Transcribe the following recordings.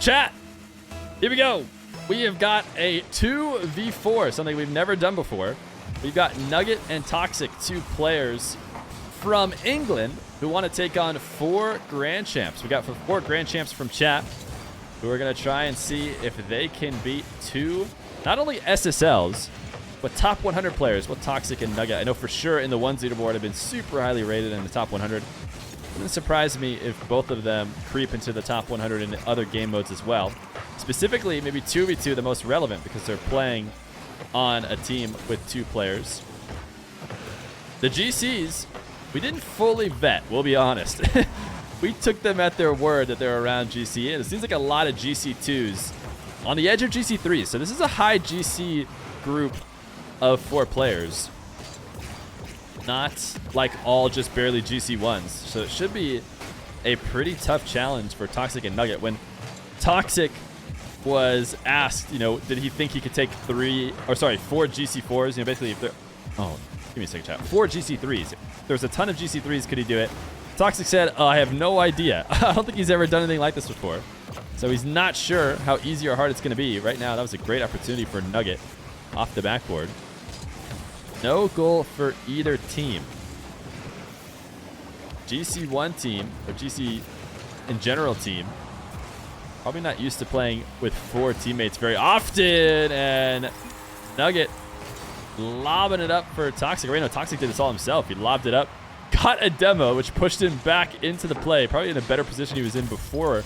Chat, here we go. We have got a 2v4, something we've never done before. We've got Nugget and Toxic, 2 players from England who want to take on 4 Grand Champs. We got 4 Grand Champs from chat who are going to try and see if they can beat 2, not only SSLs, but top 100 players with Toxic and Nugget. I know for sure in the ones leaderboard have been super highly rated in the top 100. It wouldn't surprise me if both of them creep into the top 100 in other game modes as well. Specifically, maybe 2v2 the most relevant because they're playing on a team with 2 players. The GCs, we didn't fully vet, we'll be honest. We took them at their word that they're around GC, and it seems like a lot of GC2s on the edge of GC3s. So this is a high GC group of 4 players. Not like all just barely GC1s. So it should be a pretty tough challenge for Toxic and Nugget. When Toxic was asked, did he think he could take 4 GC4s? Basically, if they're... Oh, give me a second, chat. 4 GC3s. There's a ton of GC3s. Could he do it? Toxic said, I have no idea. I don't think he's ever done anything like this before. So he's not sure how easy or hard it's going to be. Right now, that was a great opportunity for Nugget off the backboard. No goal for either team. GC1 team, or GC in general team, probably not used to playing with 4 teammates very often. And Nugget lobbing it up for Toxic. Right now, Toxic did this all himself. He lobbed it up, got a demo, which pushed him back into the play. Probably in a better position he was in before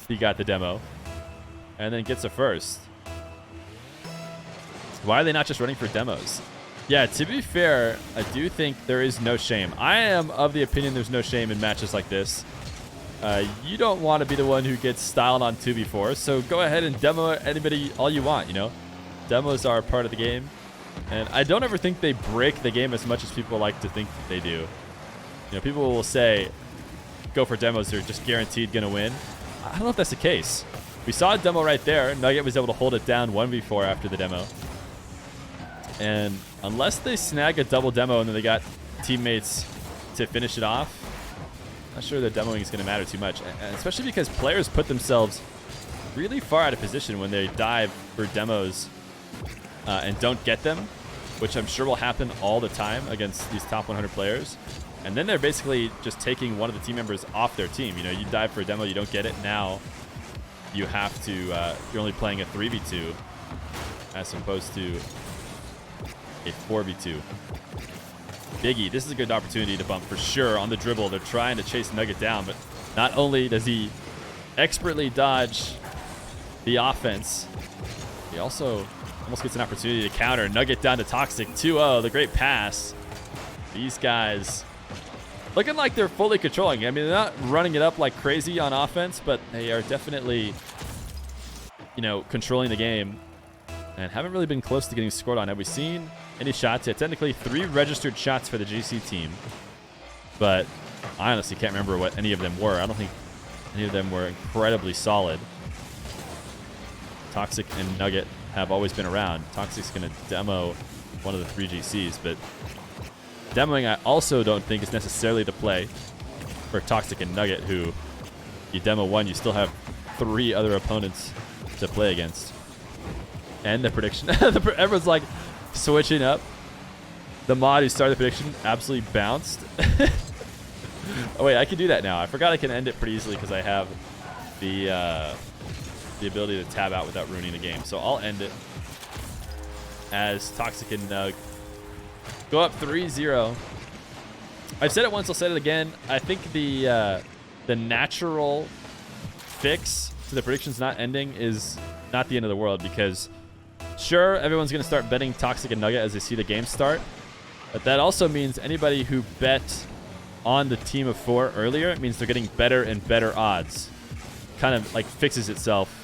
he got the demo. And then gets a first. Why are they not just running for demos? Yeah, to be fair, I do think there is no shame. I am of the opinion there's no shame in matches like this. You don't want to be the one who gets styled on 2v4, so go ahead and demo anybody all you want, Demos are a part of the game. And I don't ever think they break the game as much as people like to think that they do. People will say, go for demos, they're just guaranteed going to win. I don't know if that's the case. We saw a demo right there. Nugget was able to hold it down 1v4 after the demo. And unless they snag a double demo and then they got teammates to finish it off, I'm not sure the demoing is going to matter too much. And especially because players put themselves really far out of position when they dive for demos and don't get them, which I'm sure will happen all the time against these top 100 players. And then they're basically just taking one of the team members off their team. You dive for a demo, you don't get it. Now you have to, you're only playing a 3v2 as opposed to a 4v2. Biggie, this is a good opportunity to bump for sure on the dribble. They're trying to chase Nugget down, but not only does he expertly dodge the offense, he also almost gets an opportunity to counter. Nugget down to Toxic. 2-0, the great pass. These guys looking like they're fully controlling. I mean, they're not running it up like crazy on offense, but they are definitely, controlling the game and haven't really been close to getting scored on. Have we seen any shots yet? Technically 3 registered shots for the GC team, but I honestly can't remember what any of them were. I don't think any of them were incredibly solid. Toxic and Nugget have always been around. Toxic's going to demo one of the 3 GCs, but demoing I also don't think is necessarily the play for Toxic and Nugget, who you demo one, you still have 3 other opponents to play against. And the prediction. Everyone's like switching up. The mod who started the prediction absolutely bounced. Oh wait, I can do that now. I forgot I can end it pretty easily because I have the ability to tab out without ruining the game. So I'll end it as Toxic and Nug go up 3-0. I've said it once, I'll say it again. I think the natural fix to the predictions not ending is not the end of the world, because sure, everyone's going to start betting Toxic and Nugget as they see the game start, but that also means anybody who bet on the team of 4 earlier, it means they're getting better and better odds. Kind of like fixes itself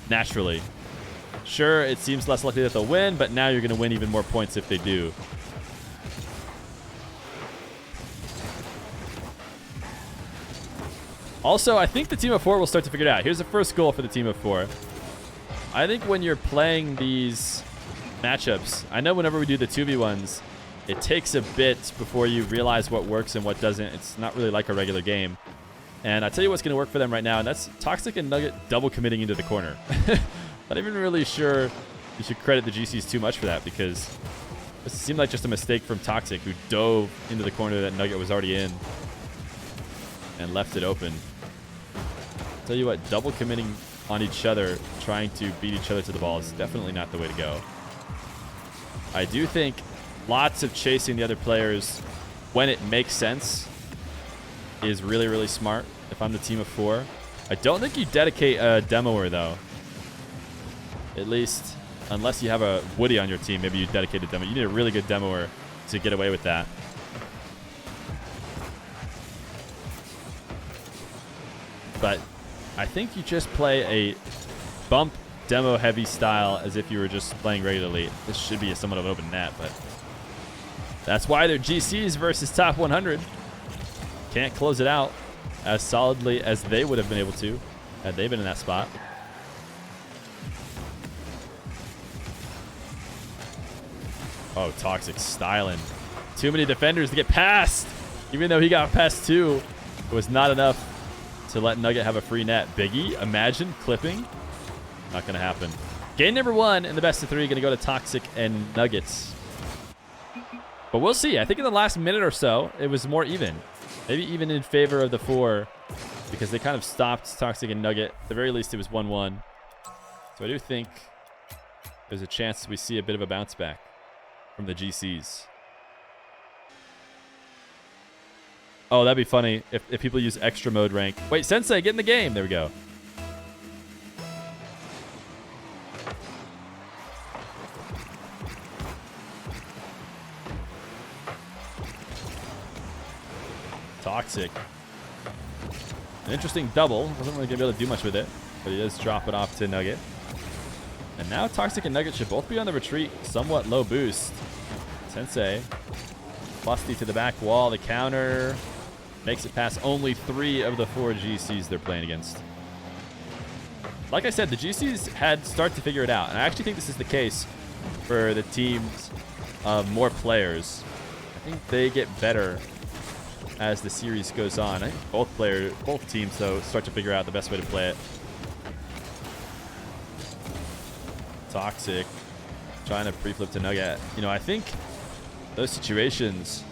naturally. Sure, it seems less likely that they'll win, but now you're going to win even more points if they do. Also, I think the team of 4 will start to figure it out. Here's the first goal for the team of 4. I think when you're playing these matchups, I know whenever we do the 2v1s, it takes a bit before you realize what works and what doesn't. It's not really like a regular game. And I tell you what's going to work for them right now, and that's Toxic and Nugget double committing into the corner. Not even really sure you should credit the GCs too much for that, because this seemed like just a mistake from Toxic, who dove into the corner that Nugget was already in and left it open. Tell you what, double committing on each other, trying to beat each other to the ball is definitely not the way to go. I do think lots of chasing the other players when it makes sense is really, really smart if I'm the team of 4. I don't think you dedicate a demoer, though. At least, unless you have a Woody on your team, maybe you dedicate a demo. You need a really good demoer to get away with that. But I think you just play a bump demo heavy style as if you were just playing regularly. This should be somewhat of an open net, but that's why they're GCs versus top 100. Can't close it out as solidly as they would have been able to had they been in that spot. Oh, Toxic styling. Too many defenders to get past. Even though he got past 2, it was not enough to let Nugget have a free net. Biggie, imagine clipping. Not going to happen. Game number 1 in the best of 3 going to go to Toxic and Nuggets. But we'll see. I think in the last minute or so, it was more even. Maybe even in favor of the 4, because they kind of stopped Toxic and Nugget. At the very least, it was 1-1. So I do think there's a chance we see a bit of a bounce back from the GCs. Oh, that'd be funny if people use extra mode rank. Wait, Sensei, get in the game. There we go. Toxic. An interesting double. Wasn't really going to be able to do much with it, but he does drop it off to Nugget. And now Toxic and Nugget should both be on the retreat. Somewhat low boost. Sensei. Busty to the back wall. The counter makes it past only 3 of the 4 GCs they're playing against. Like I said, the GCs had start to figure it out. And I actually think this is the case for the teams of more players. I think they get better as the series goes on. I think both teams, though, start to figure out the best way to play it. Toxic trying to pre-flip to Nugget. You know, I think those situations,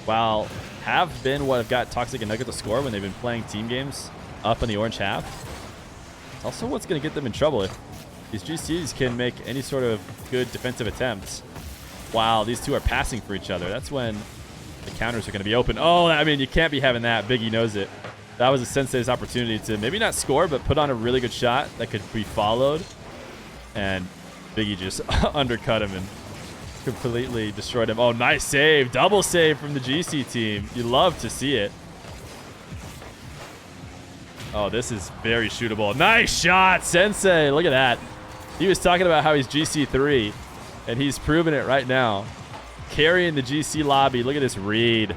while have been what have got Toxic and Nugget to score when they've been playing team games up in the orange half, it's also what's going to get them in trouble if these GCs can make any sort of good defensive attempts while these two are passing for each other. That's when the counters are going to be open. Oh, I mean, you can't be having that. Biggie knows it. That was a Sensei's opportunity to maybe not score, but put on a really good shot that could be followed. And Biggie just undercut him and completely destroyed him. Oh, nice save. Double save from the GC team. You love to see it. Oh, this is very shootable. Nice shot, Sensei. Look at that. He was talking about how he's GC3, and he's proving it right now. Carrying the GC lobby. Look at this read.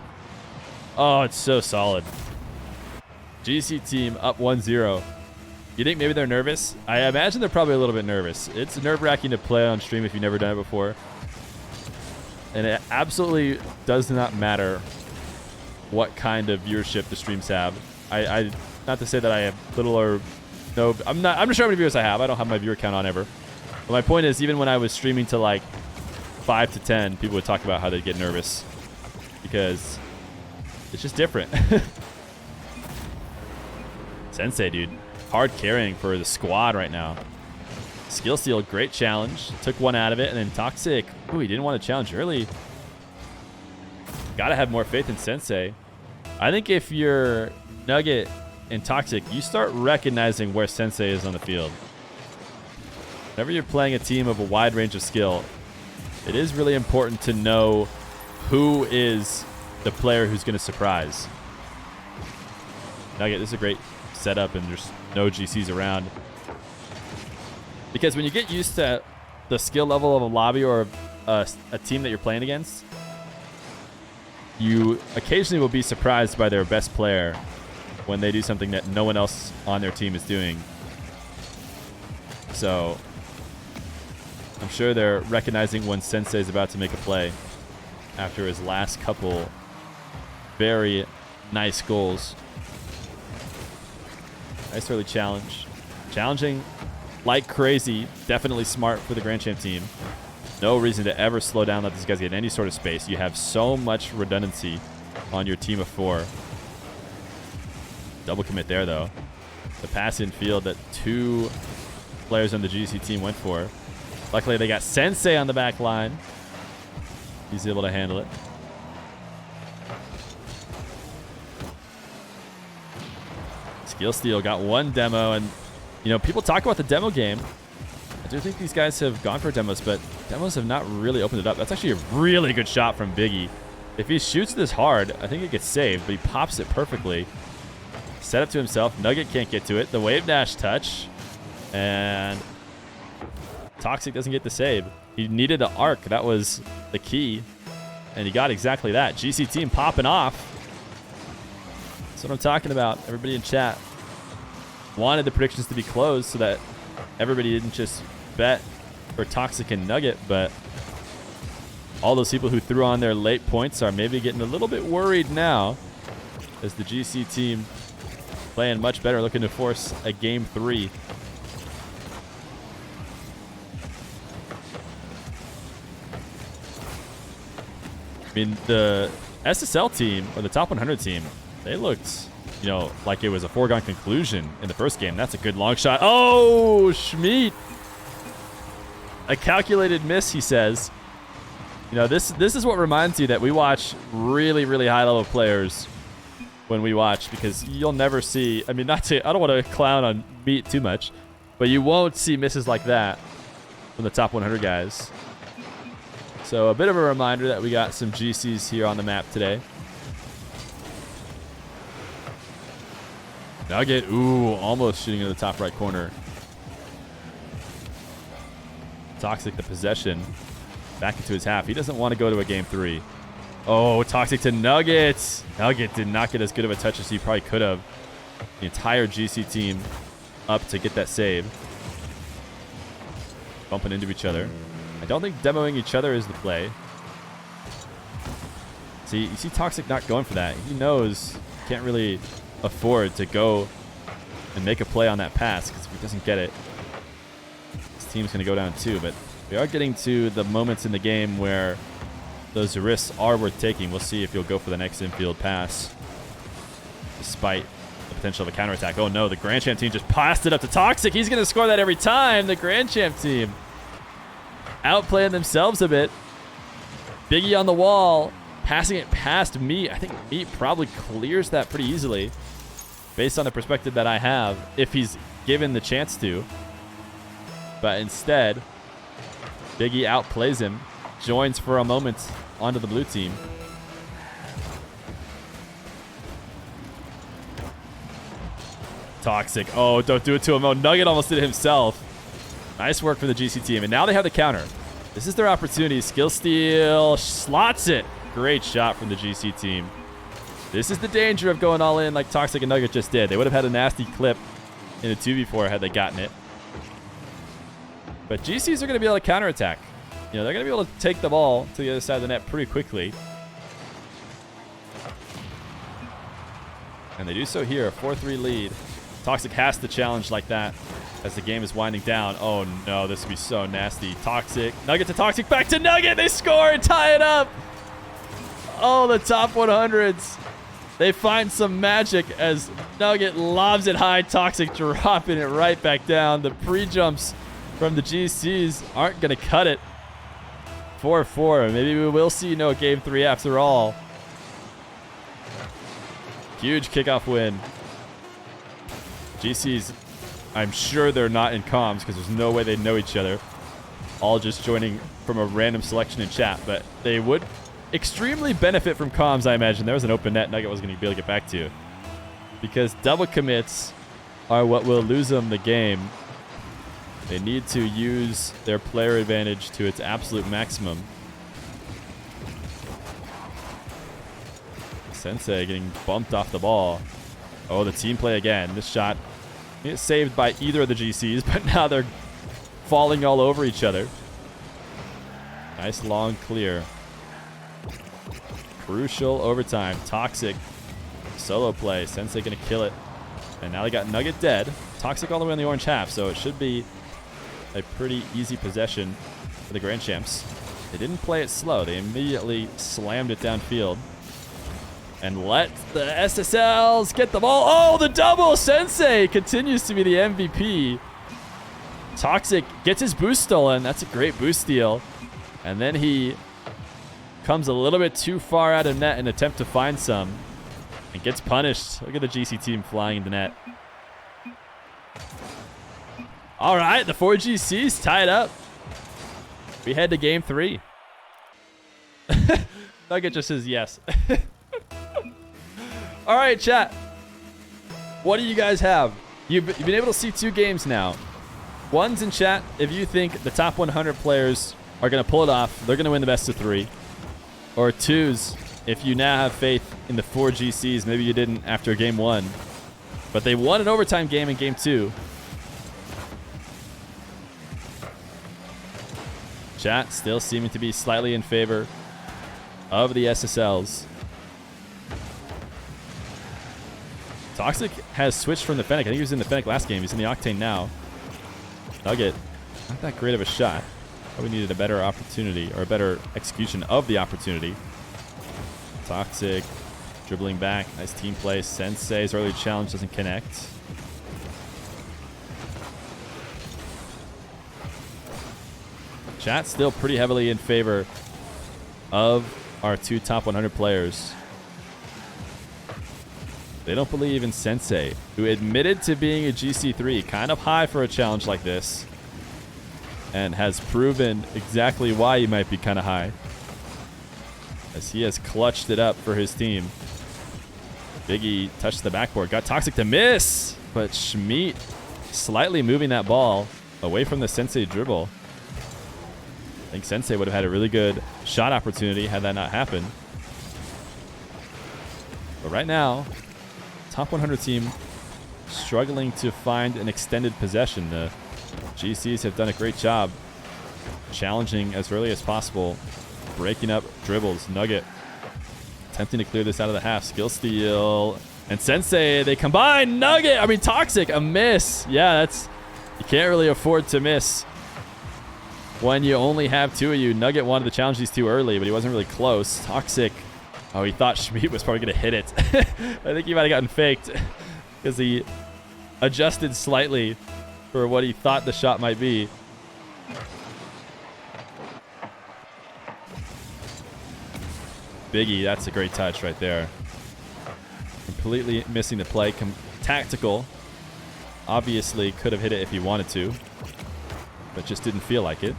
Oh, it's so solid. GC team up 1-0. You think maybe they're nervous? I imagine they're probably a little bit nervous. It's nerve-wracking to play on stream if you've never done it before. And it absolutely does not matter what kind of viewership the streams have. I not to say that I have little or no. I'm not sure how many viewers I have. I don't have my viewer count on ever. But my point is, even when I was streaming to like 5 to 10, people would talk about how they'd get nervous because it's just different. Sensei, dude. Hard carrying for the squad right now. Skill steal, great challenge. Took one out of it, and then Toxic. Ooh, he didn't want to challenge early. Gotta have more faith in Sensei. I think if you're Nugget and Toxic, you start recognizing where Sensei is on the field. Whenever you're playing a team of a wide range of skill, it is really important to know who is the player who's going to surprise. Nugget, this is a great setup, and there's no GCs around. Because when you get used to the skill level of a lobby or a team that you're playing against, you occasionally will be surprised by their best player when they do something that no one else on their team is doing. So I'm sure they're recognizing when Sensei is about to make a play after his last couple very nice goals. Nice early challenge. Challenging like crazy. Definitely smart for the Grand Champ team. No reason to ever slow down, let these guys get any sort of space. You have so much redundancy on your team of 4. Double commit there, though. The pass in field that 2 players on the GC team went for. Luckily, they got Sensei on the back line. He's able to handle it. Skill Steal got 1 demo, and you know, people talk about the demo game. I do think these guys have gone for demos, but demos have not really opened it up. That's actually a really good shot from Biggie. If he shoots this hard, I think it gets saved, but he pops it perfectly. Set up to himself. Nugget can't get to it. The wave dash touch, and Toxic doesn't get the save. He needed an arc. That was the key, and he got exactly that. GC team popping off. That's what I'm talking about. Everybody in chat wanted the predictions to be closed so that everybody didn't just bet for Toxic and Nugget, but all those people who threw on their late points are maybe getting a little bit worried now as the GC team playing much better, looking to force a game 3. I mean, the SSL team, or the top 100 team, they looked, you know, like it was a foregone conclusion in the first game. That's a good long shot. Oh, Schmeat. A calculated miss, he says. You know, this is what reminds you that we watch really, really high-level players when we watch, because you'll never see, I mean, I don't want to clown on Meat too much, but you won't see misses like that from the top 100 guys. So a bit of a reminder that we got some GCs here on the map today. Nugget, ooh, almost shooting in the top right corner. Toxic, the possession, back into his half. He doesn't want to go to a game 3. Oh, Toxic to Nugget. Nugget did not get as good of a touch as he probably could have. The entire GC team up to get that save. Bumping into each other. I don't think demoing each other is the play. See, you see Toxic not going for that. He knows he can't really afford to go and make a play on that pass, because if he doesn't get it, his team's going to go down too. But we are getting to the moments in the game where those risks are worth taking. We'll see if he'll go for the next infield pass despite the potential of a counterattack. Oh no, the Grand Champ team just passed it up to Toxic. He's going to score that every time. The Grand Champ team outplaying themselves a bit. Biggie on the wall, passing it past Meat. I think Meat probably clears that pretty easily based on the perspective that I have, if he's given the chance to. But instead, Biggie outplays him, joins for a moment onto the blue team. Toxic. Oh, don't do it to him. Oh, Nugget almost did it himself. Nice work for the GC team. And now they have the counter. This is their opportunity. Skill steal. Slots it. Great shot from the GC team. This is the danger of going all in like Toxic and Nugget just did. They would have had a nasty clip in a 2v4 had they gotten it. But GCs are going to be able to counterattack. You know, they're going to be able to take the ball to the other side of the net pretty quickly. And they do so here. A 4-3 lead. Toxic has to challenge like that as the game is winding down. Oh no, this would be so nasty. Toxic. Nugget to Toxic. Back to Nugget. They score and tie it up. Oh, the top 100s. They find some magic as Nugget lobs it high. Toxic dropping it right back down. The pre-jumps from the GCs aren't going to cut it. 4-4. Maybe we will see no game 3 after all. Huge kickoff win. GCs, I'm sure they're not in comms because there's no way they know each other. All just joining from a random selection in chat, but they would extremely benefit from comms, I imagine. There was an open net Nugget was going to be able to get back to, because double commits are what will lose them the game. They need to use their player advantage to its absolute maximum. Sensei getting bumped off the ball. Oh, the team play again. This shot is saved by either of the GCs, but now they're falling all over each other. Nice long clear. Crucial overtime. Toxic. Solo play. Sensei going to kill it. And now they got Nugget dead. Toxic all the way on the orange half, so it should be a pretty easy possession for the Grand Champs. They didn't play it slow. They immediately slammed it downfield. And let the SSLs get the ball. Oh, the double! Sensei continues to be the MVP. Toxic gets his boost stolen. That's a great boost steal. And then he comes a little bit too far out of net in an attempt to find some. And gets punished. Look at the GC team flying into net. All right, the 4 GCs tied up. We head to game 3. Nugget just says yes. All right, chat. What do you guys have? You've been able to see 2 games now. One's in chat. If you think the top 100 players are going to pull it off, they're going to win the best of 3. Or 2's, if you now have faith in the 4 GCs, maybe you didn't after game 1. But they won an overtime game in game 2. Chat still seeming to be slightly in favor of the SSLs. Toxic has switched from the Fennec. I think he was in the Fennec last game. He's in the Octane now. Nugget, not that great of a shot. Probably needed a better opportunity or a better execution of the opportunity. Toxic dribbling back. Nice team play. Sensei's early challenge doesn't connect. Chat still pretty heavily in favor of our 2 top 100 players. They don't believe in Sensei, who admitted to being a GC3, kind of high for a challenge like this, and has proven exactly why he might be kind of high, as he has clutched it up for his team. Biggie touched the backboard, got Toxic to miss, but Schmeat slightly moving that ball away from the Sensei dribble. I think Sensei would have had a really good shot opportunity had that not happened. But right now, top 100 team struggling to find an extended possession. The GCs have done a great job challenging as early as possible, breaking up dribbles. Nugget attempting to clear this out of the half. Skill steal. And Sensei, they combine. Nugget, Toxic, a miss. Yeah, you can't really afford to miss when you only have 2 of you. Nugget wanted to challenge these 2 early, but he wasn't really close. Toxic, oh, he thought Schmeat was probably going to hit it. I think he might have gotten faked because he adjusted slightly for what he thought the shot might be. Biggie, that's a great touch right there. Completely missing the play. Tactical. Obviously could have hit it if he wanted to, but just didn't feel like it.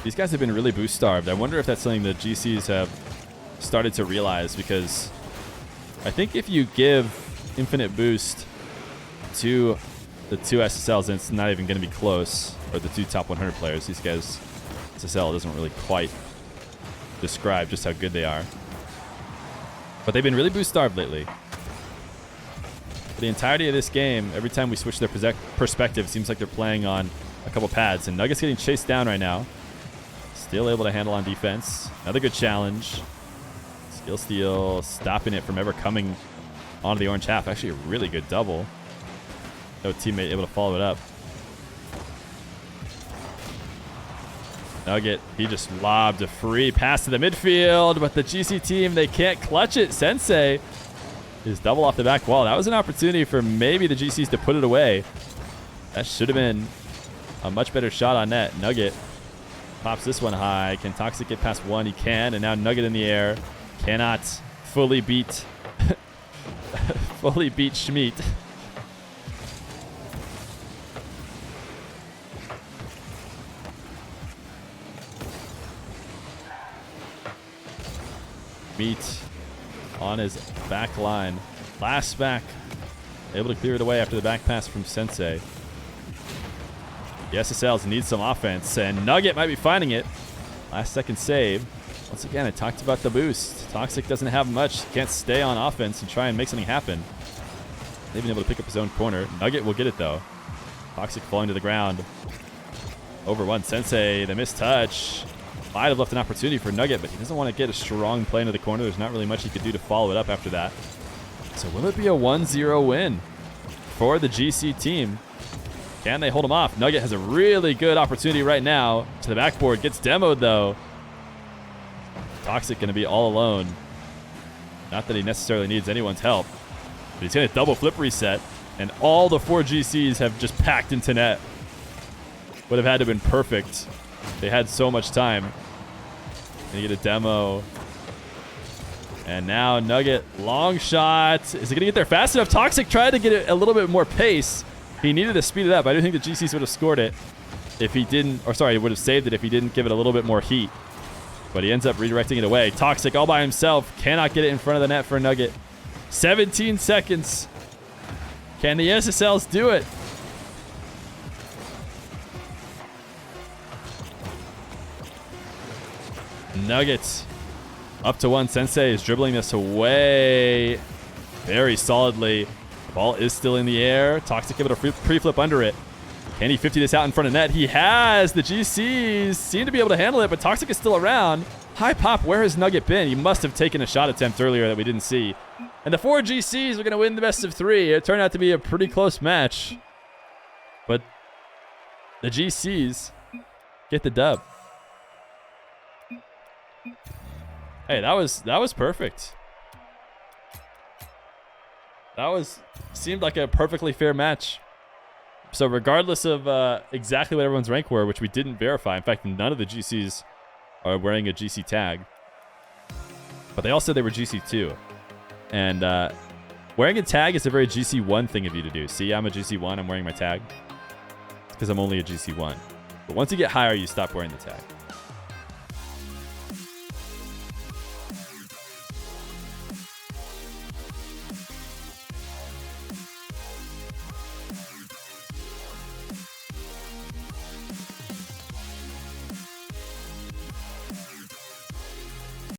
These guys have been really boost starved. I wonder if that's something the GCs have started to realize, because I think if you give infinite boost to the 2 SSLs, and it's not even going to be close, or the 2 top 100 players, these guys, SSL doesn't really quite describe just how good they are. But they've been really boost starved lately. For the entirety of this game, every time we switch their perspective, it seems like they're playing on a couple pads. And Nugget's getting chased down right now. Still able to handle on defense. Another good challenge. Skill steal, stopping it from ever coming onto the orange half. Actually, a really good double. No teammate able to follow it up. Nugget, he just lobbed a free pass to the midfield, but the GC team, they can't clutch it. Sensei is double off the back wall. That was an opportunity for maybe the GCs to put it away. That should have been a much better shot on net. Nugget pops this one high. Can Toxic get past 1? He can, and now Nugget in the air cannot fully beat Schmeat. Schmeat on his back line. Last back. Able to clear it away after the back pass from Sensei. The SSLs need some offense, and Nugget might be finding it. Last second save. Once again, I talked about the boost. Toxic doesn't have much. Can't stay on offense and try and make something happen. They've been able to pick up his own corner. Nugget will get it, though. Toxic falling to the ground. Over 1. Sensei, the missed touch. might have left an opportunity for Nugget, but he doesn't want to get a strong play into the corner. There's not really much he could do to follow it up after that. So will it be a 1-0 win for the GC team? Can they hold him off? Nugget has a really good opportunity right now. To the backboard. Gets demoed, though. Toxic going to be all alone. Not that he necessarily needs anyone's help. But he's going to double flip reset. And all the 4 GCs have just packed into net. Would have had to have been perfect. They had so much time. Gonna get a demo. And now Nugget, long shot. Is he gonna get there fast enough? Toxic tried to get it a little bit more pace. He needed to speed it up. I do think the GCs would have scored it if he didn't, or sorry, would have saved it if he didn't give it a little bit more heat. But he ends up redirecting it away. Toxic all by himself. Cannot get it in front of the net for Nugget. 17 seconds. Can the SSLs do it? Nuggets up to 1. Sensei is dribbling this away very solidly. The ball is still in the air. Toxic able to pre-flip under it. Can he 50 this out in front of net? He has. The GCs seem to be able to handle it, but Toxic is still around. High pop, where has Nugget been? He must have taken a shot attempt earlier that we didn't see. And the 4 GCs are going to win the best of 3. It turned out to be a pretty close match. But the GCs get the dub. Hey, that was perfect. That seemed like a perfectly fair match. So regardless of exactly what everyone's rank were, which we didn't verify, in fact, none of the GCs are wearing a GC tag. But they all said they were GC2. And wearing a tag is a very GC1 thing of you to do. See, I'm a GC1, I'm wearing my tag. It's because I'm only a GC1. But once you get higher, you stop wearing the tag.